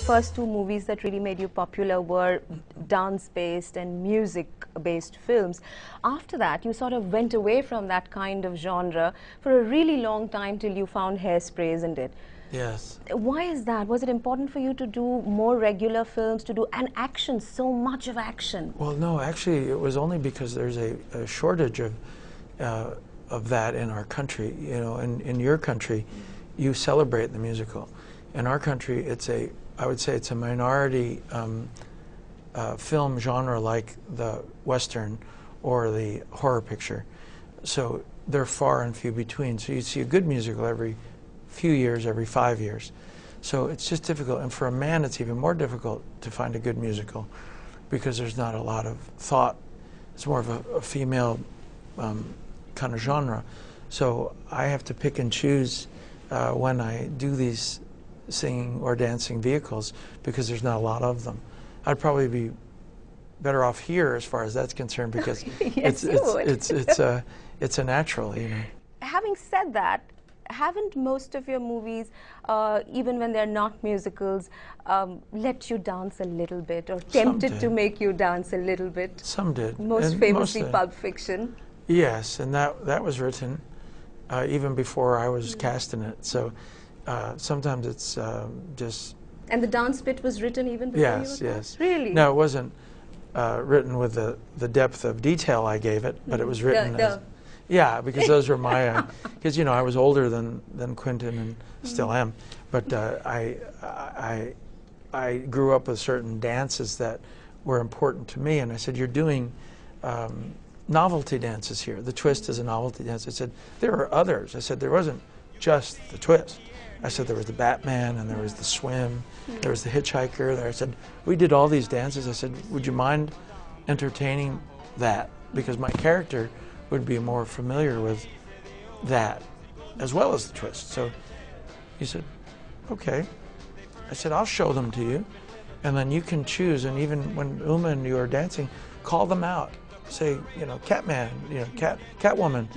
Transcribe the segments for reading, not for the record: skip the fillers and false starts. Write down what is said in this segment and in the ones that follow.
first two movies that really made you popular were dance-based and music-based films. After that, you sort of went away from that kind of genre for a really long time till you found Hairspray, isn't it? Yes. Why is that? Was it important for you to do more regular films, to do an action, so much of action? Well, no, actually, it was only because there's a shortage of that in our country. You know, in your country, you celebrate the musical. In our country, I would say it's a minority film genre like the Western or the horror picture. So they're far and few between. So you see a good musical every few years, every 5 years. So it's just difficult. And for a man, it's even more difficult to find a good musical because there's not a lot of thought. It's more of a female kind of genre. So I have to pick and choose when I do these singing or dancing vehicles because there's not a lot of them. I'd probably be better off here as far as that's concerned because yes, it's a natural, you know. Having said that, haven't most of your movies, even when they're not musicals, let you dance a little bit or tempted to make you dance a little bit? Some did. Most famously Pulp Fiction. Yes, and that was written even before I was cast in it. So sometimes it's just... And the dance bit was written even before you were cast? Yes. Really? No, it wasn't written with the depth of detail I gave it, but it was written as... Yeah, because those were my... Because, you know, I was older than Quentin and still am. But I grew up with certain dances that were important to me. And I said, you're doing novelty dances here. The twist is a novelty dance. I said, there are others. I said, there wasn't just the twist. I said, there was the Batman, and there was the swim, there was the hitchhiker. There. I said, we did all these dances. I said, would you mind entertaining that? Because my character would be more familiar with that as well as the twist. So he said, okay. I said, I'll show them to you, and then you can choose. And even when Uma and you are dancing, call them out. Say, you know, Catman, you know, Catwoman,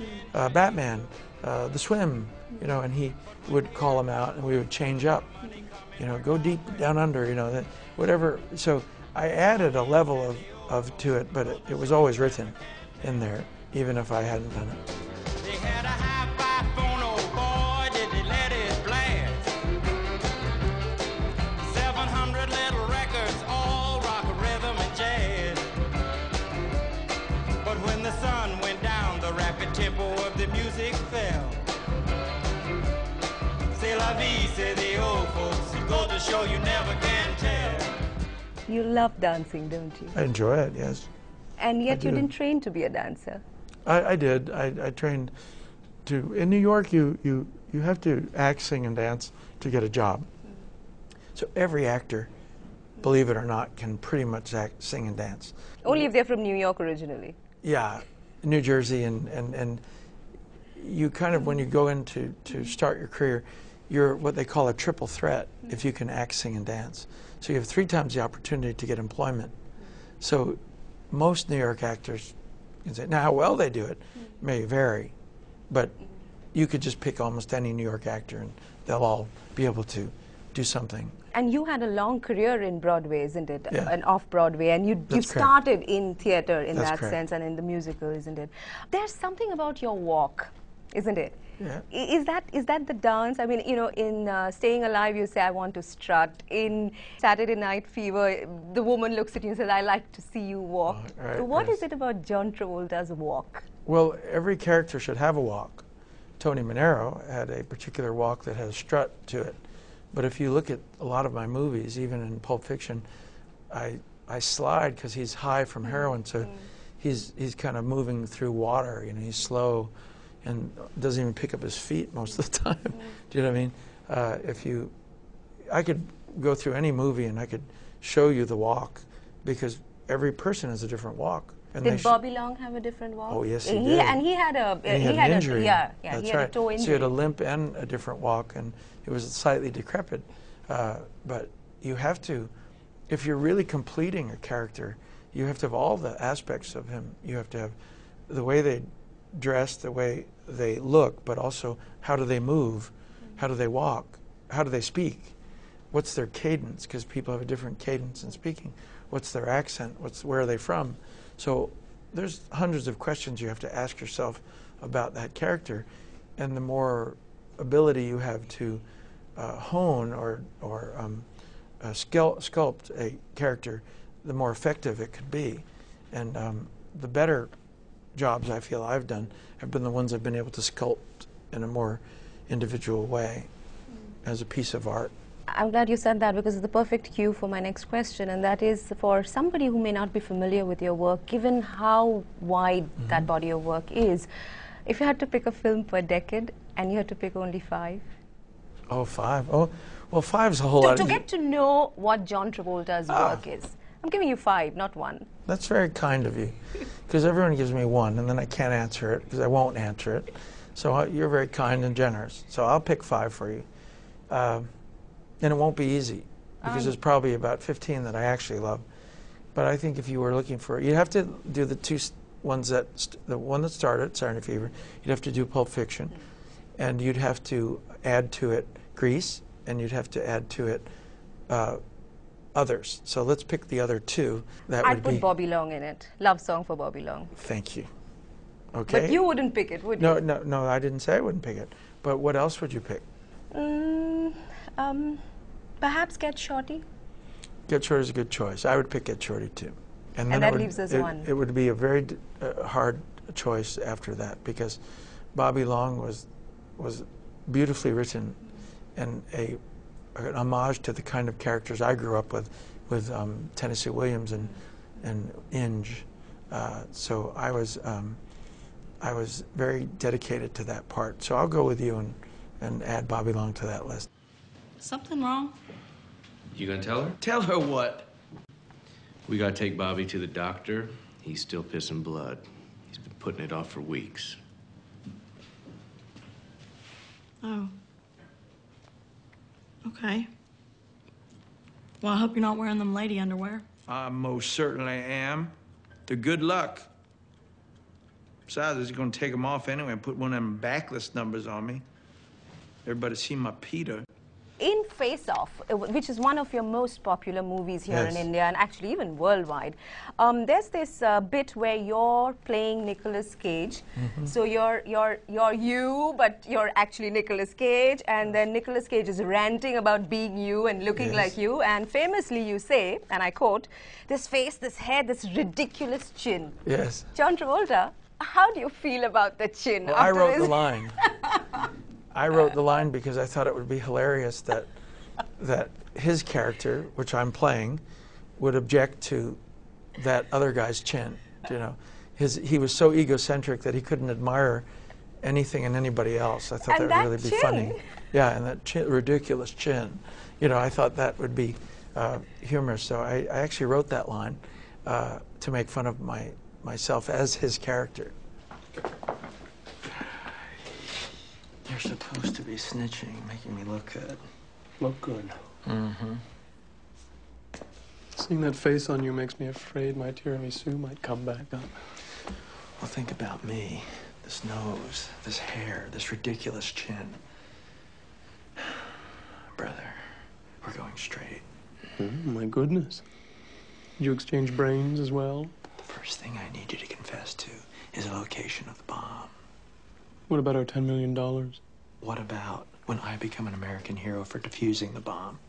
Batman, the swim, you know, and he would call them out, and we would change up, you know, go deep down under, you know, that whatever. So I added a level of to it, but it was always written in there, even if I hadn't done it. They had a hi-fi phone, oh boy, did they let it blast. 700 little records, all rock, rhythm, and jazz. But when the sun went down, the rapid tempo of the music fell. C'est la vie, say the old folks. It goes to show you never can tell. You love dancing, don't you? I enjoy it, yes. And yet you didn't train to be a dancer. I did. I trained to... In New York, you have to act, sing, and dance to get a job. So every actor, believe it or not, can pretty much act, sing, and dance. Only if they're from New York originally. Yeah, New Jersey, and you kind of, when you go in to start your career, you're what they call a triple threat if you can act, sing, and dance. So you have 3 times the opportunity to get employment. So most New York actors can say, now how well they do it may vary, but you could just pick almost any New York actor and they'll all be able to do something. And you had a long career in Broadway, isn't it? Yeah. And off-Broadway, and you started in theater in that sense and in the musical, isn't it? There's something about your walk, isn't it? Yeah. Is that the dance? I mean, you know, in Staying Alive, you say, I want to strut. In Saturday Night Fever, the woman looks at you and says, I like to see you walk. Right, What is it about John Travolta's walk? Well, every character should have a walk. Tony Manero had a particular walk that had a strut to it. But if you look at a lot of my movies, even in Pulp Fiction, I slide because he's high from heroin, so he's kind of moving through water. You know, he's slow and doesn't even pick up his feet most of the time. Do you know what I mean? I could go through any movie and I could show you the walk because every person has a different walk. And did Bobby Long have a different walk? Oh yes, he did. And he had an injury. he had That's a toe injury. So he had a limp and a different walk, and it was slightly decrepit. But you have to, if you're really completing a character, you have to have all the aspects of him. You have to have the way they dress, the way they look, but also how do they move, how do they walk, how do they speak. what's their cadence, because people have a different cadence in speaking. What's their accent? Where are they from? So there's hundreds of questions you have to ask yourself about that character, and the more ability you have to hone or sculpt a character, the more effective it could be. And the better jobs I feel I've done have been the ones I've been able to sculpt in a more individual way as a piece of art. I'm glad you said that, because it's the perfect cue for my next question, and that is for somebody who may not be familiar with your work, given how wide that body of work is, if you had to pick a film per decade and you had to pick only 5? Oh, 5? Oh, well, 5's a whole lot. To get to know what John Travolta's work is. I'm giving you 5, not 1. That's very kind of you, because everyone gives me 1, and then I can't answer it, because I won't answer it. So you're very kind and generous. So I'll pick 5 for you. And it won't be easy, because there's probably about 15 that I actually love. But I think if you were looking for, you'd have to do the two ones that, the one that started, Saturday Fever, you'd have to do Pulp Fiction, and you'd have to add to it Grease, and you'd have to add to it others. So let's pick the other 2. I'd put Bobby Long in it. Love song for Bobby Long. Thank you. Okay. But you wouldn't pick it, would you? No, I didn't say I wouldn't pick it. But what else would you pick? Perhaps Get Shorty? Get Shorty is a good choice. I would pick Get Shorty too. And that leaves us 1. It would be a very hard choice after that, because Bobby Long was beautifully written and an homage to the kind of characters I grew up with Tennessee Williams and Inge. So I was very dedicated to that part. So I'll go with you and add Bobby Long to that list. Something wrong? You gonna tell her? Tell her what? We gotta take Bobby to the doctor. He's still pissing blood. He's been putting it off for weeks. Oh. Okay. Well, I hope you're not wearing them lady underwear. I most certainly am. They're good luck. Besides, he's gonna take them off anyway and put one of them backlist numbers on me. Everybody see my Peter. In Face Off, which is one of your most popular movies here Yes. in India and actually even worldwide, there's this bit where you're playing Nicolas Cage. So you're you, but you're actually Nicolas Cage, and then Nicolas Cage is ranting about being you and looking like you, and famously you say, and I quote, "This face, this hair, this ridiculous chin." Yes. John Travolta, how do you feel about the chin? Well, I wrote the line. I wrote the line because I thought it would be hilarious that his character, which I'm playing, would object to that other guy's chin. You know, he was so egocentric that he couldn't admire anything in anybody else. I thought that would really be funny. Yeah, and that ridiculous chin. You know, I thought that would be humorous. So I actually wrote that line to make fun of myself as his character. You're supposed to be snitching, making me look good. Look good. Mm-hmm. Seeing that face on you makes me afraid my tiramisu might come back up. Well, think about me. This nose, this hair, this ridiculous chin. Brother, we're going straight. My goodness. Did you exchange brains as well? The first thing I need you to confess to is the location of the bomb. What about our $10 million? What about when I become an American hero for defusing the bomb?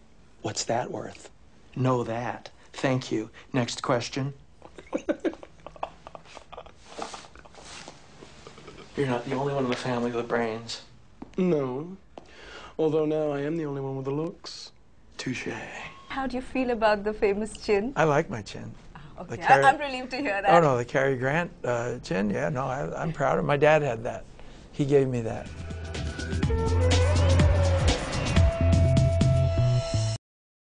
What's that worth? Know that. Thank you. Next question. You're not the only one in the family with brains. No. Although now I am the only one with the looks. Touché. How do you feel about the famous chin? I like my chin. Okay, I'm relieved to hear that. Oh, no, the Cary Grant chin, yeah, no, I'm proud of it. My dad had that. He gave me that.